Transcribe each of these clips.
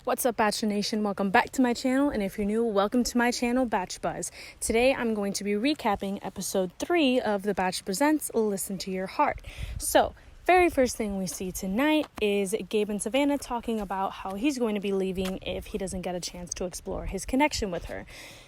What's up, Bachelor Nation? Welcome back to my channel, and if you're new, welcome to my channel, Batch Buzz. Today, I'm going to be recapping episode 3 of The Batch Presents Listen to Your Heart. So, very first thing we see tonight is Gabe and Savannah talking about how he's going to be leaving if he doesn't get a chance to explore his connection with her.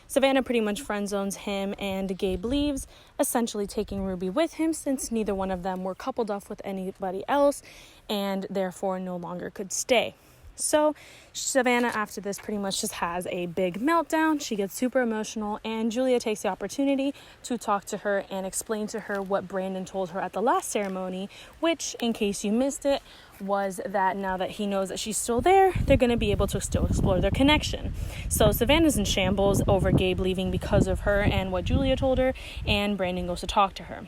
Savannah pretty much friend zones him, and Gabe leaves, essentially taking Ruby with him since neither one of them were coupled up with anybody else and therefore no longer could stay. So Savannah, after this, pretty much just has a big meltdown. She gets super emotional, and Julia takes the opportunity to talk to her and explain to her what Brandon told her at the last ceremony, which, in case you missed it, was that now that he knows that she's still there, they're going to be able to still explore their connection. So Savannah's in shambles over Gabe leaving because of her and what Julia told her, and Brandon goes to talk to her.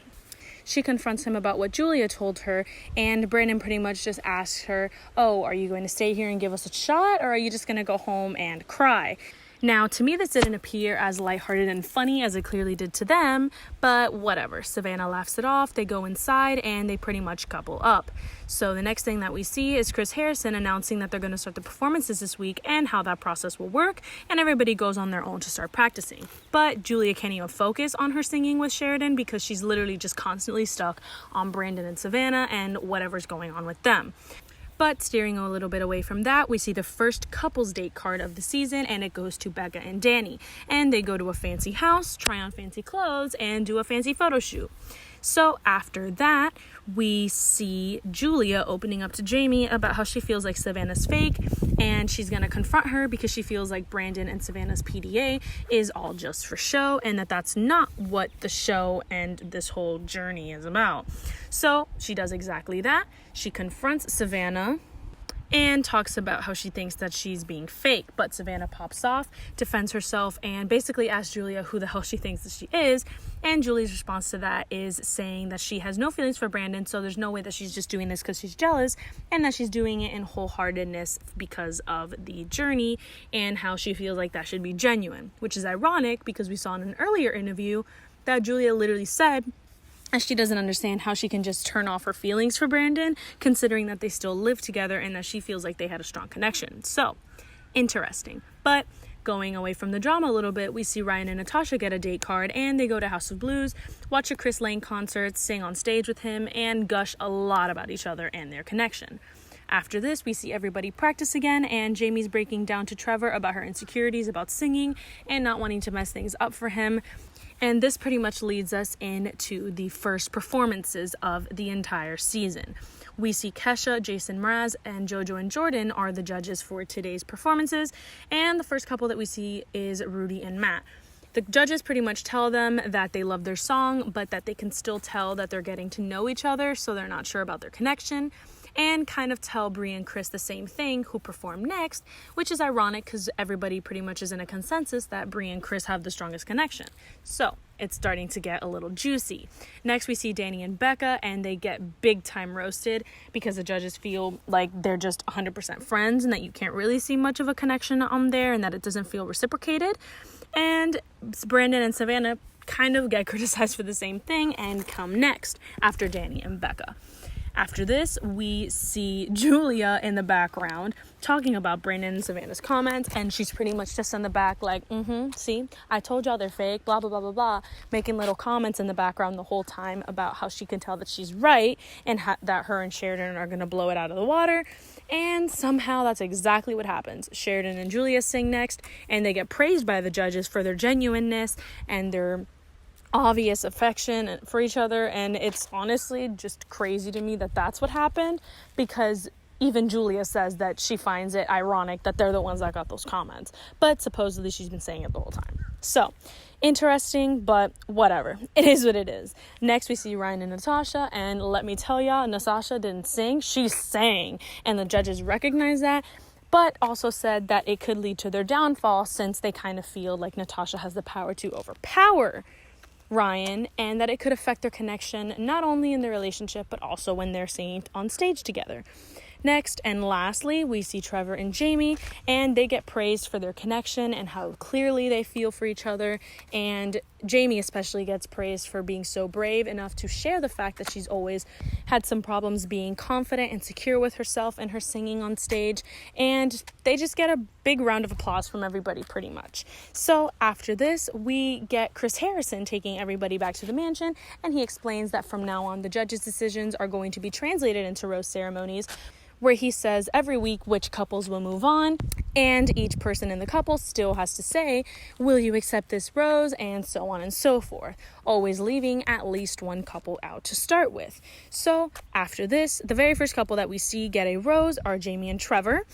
She confronts him about what Julia told her, and Brandon pretty much just asks her, oh, are you going to stay here and give us a shot, or are you just going to go home and cry? Now, to me, this didn't appear as lighthearted and funny as it clearly did to them, but whatever. Savannah laughs it off, they go inside, and they pretty much couple up. So the next thing that we see is Chris Harrison announcing that they're going to start the performances this week and how that process will work, and everybody goes on their own to start practicing. But Julia can't even focus on her singing with Sheridan because she's literally just constantly stuck on Brandon and Savannah and whatever's going on with them. But steering a little bit away from that, we see the first couples date card of the season, and it goes to Becca and Danny. And they go to a fancy house, try on fancy clothes, and do a fancy photo shoot. So after that, we see Julia opening up to Jamie about how she feels like Savannah's fake, and she's going to confront her because she feels like Brandon and Savannah's PDA is all just for show, and that that's not what the show and this whole journey is about. So she does exactly that. She confronts Savannah and talks about how she thinks that she's being fake, but Savannah pops off, defends herself, and basically asks Julia who the hell she thinks that she is, and Julia's response to that is saying that she has no feelings for Brandon, so there's no way that she's just doing this because she's jealous, and that she's doing it in wholeheartedness because of the journey, and how she feels like that should be genuine, which is ironic because we saw in an earlier interview that Julia literally said and she doesn't understand how she can just turn off her feelings for Brandon, considering that they still live together and that she feels like they had a strong connection. So, interesting. But going away from the drama a little bit, we see Ryan and Natasha get a date card, and they go to House of Blues, watch a Chris Lane concert, sing on stage with him, and gush a lot about each other and their connection. After this, we see everybody practice again, and Jamie's breaking down to Trevor about her insecurities about singing and not wanting to mess things up for him. And this pretty much leads us into the first performances of the entire season. We see Kesha, Jason Mraz, and JoJo and Jordan are the judges for today's performances. And the first couple that we see is Rudy and Matt. The judges pretty much tell them that they love their song, but that they can still tell that they're getting to know each other, so they're not sure about their connection. And kind of tell Bree and Chris the same thing, who perform next, which is ironic because everybody pretty much is in a consensus that Bree and Chris have the strongest connection. So it's starting to get a little juicy. Next, we see Danny and Becca, and they get big time roasted because the judges feel like they're just 100% friends and that you can't really see much of a connection on there and that it doesn't feel reciprocated. And Brandon and Savannah kind of get criticized for the same thing and come next after Danny and Becca. After this, we see Julia in the background talking about Brandon and Savannah's comments, and she's pretty much just in the back like, see, I told y'all they're fake, blah, blah, blah, blah, blah, making little comments in the background the whole time about how she can tell that she's right and that her and Sheridan are going to blow it out of the water. And somehow that's exactly what happens. Sheridan and Julia sing next, and they get praised by the judges for their genuineness and their obvious affection for each other, and it's honestly just crazy to me that that's what happened, because even Julia says that she finds it ironic that they're the ones that got those comments, but supposedly she's been saying it the whole time. So interesting, but whatever, it is what it is. Next, we see Ryan and Natasha, and let me tell y'all, Natasha didn't sing, she sang, and the judges recognize that, but also said that it could lead to their downfall since they kind of feel like Natasha has the power to overpower Ryan, and that it could affect their connection not only in their relationship but also when they're singing on stage together. Next and lastly, we see Trevor and Jamie, and they get praised for their connection and how clearly they feel for each other. And Jamie especially gets praised for being so brave enough to share the fact that she's always had some problems being confident and secure with herself and her singing on stage. And they just get a big round of applause from everybody pretty much. So after this, we get Chris Harrison taking everybody back to the mansion, and he explains that from now on, the judges' decisions are going to be translated into rose ceremonies, where he says every week which couples will move on, and each person in the couple still has to say, will you accept this rose, and so on and so forth, always leaving at least one couple out to start with. So after this, the very first couple that we see get a rose are Jamie and Trevor.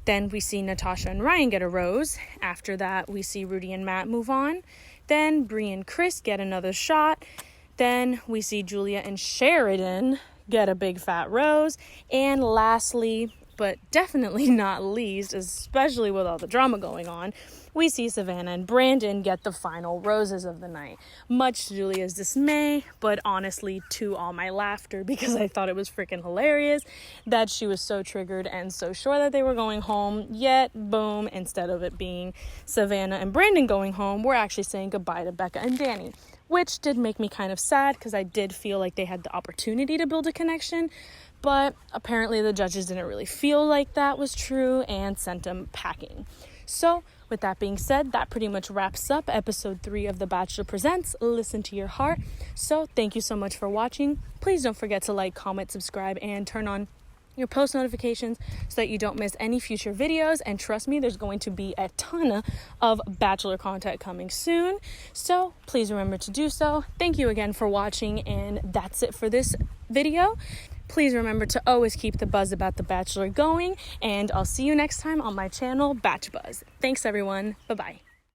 Then we see Natasha and Ryan get a rose. After that, we see Rudy and Matt move on. Then Bree and Chris get another shot. Then we see Julia and Sheridan get a big fat rose. And lastly, but definitely not least, especially with all the drama going on, we see Savannah and Brandon get the final roses of the night. Much to Julia's dismay, but honestly to all my laughter, because I thought it was freaking hilarious that she was so triggered and so sure that they were going home, yet boom, instead of it being Savannah and Brandon going home, we're actually saying goodbye to Becca and Danny, which did make me kind of sad because I did feel like they had the opportunity to build a connection, but apparently the judges didn't really feel like that was true and sent them packing. So with that being said, that pretty much wraps up episode 3 of The Bachelor Presents Listen to Your Heart. So thank you so much for watching. Please don't forget to like, comment, subscribe, and turn on your post notifications so that you don't miss any future videos. And trust me, there's going to be a ton of Bachelor content coming soon. So please remember to do so. Thank you again for watching, and that's it for this video. Please remember to always keep the buzz about The Bachelor going, and I'll see you next time on my channel, Batch Buzz. Thanks, everyone. Bye-bye.